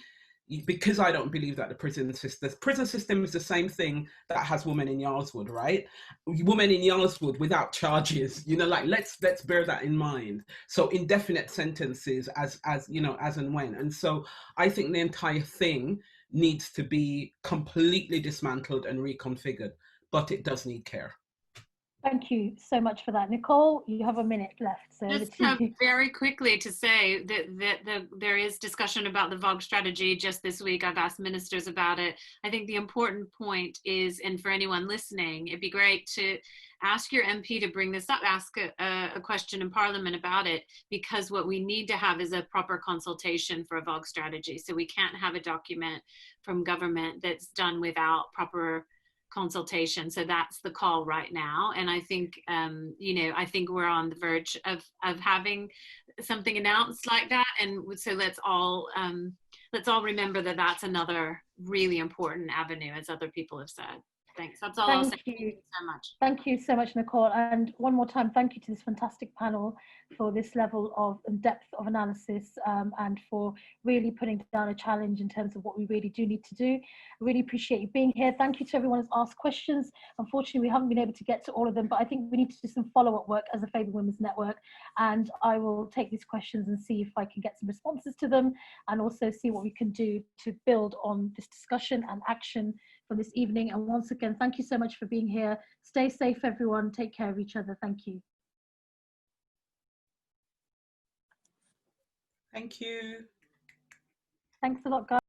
because I don't believe that the prison system is the same thing that has women in Yarlswood, right? Women in Yarlswood without charges, let's bear that in mind. So indefinite sentences as and when. And so I think the entire thing needs to be completely dismantled and reconfigured, but it does need care. Thank you so much for that. Nicole, you have a minute left. So just very quickly to say that there is discussion about the VAUG strategy just this week. I've asked ministers about it. I think the important point is, and for anyone listening, it'd be great to ask your MP to bring this up, ask a question in Parliament about it, because what we need to have is a proper consultation for a VAUG strategy. So we can't have a document from government that's done without proper consultation. So that's the call right now. And I think, I think we're on the verge of having something announced like that. And so let's all remember that that's another really important avenue, as other people have said. Thanks. That's all I'll say. Thank you. Thank you so much. Thank you so much, Nicole. And one more time, thank you to this fantastic panel for this level of depth of analysis, and for really putting down a challenge in terms of what we really do need to do. I really appreciate you being here. Thank you to everyone who's asked questions. Unfortunately, we haven't been able to get to all of them, but I think we need to do some follow-up work as a Favored Women's Network. And I will take these questions and see if I can get some responses to them, and also see what we can do to build on this discussion and action for this evening. And once again, thank you so much for being here. Stay safe, everyone. Take care of each other. Thank you. Thank you. Thanks a lot, guys.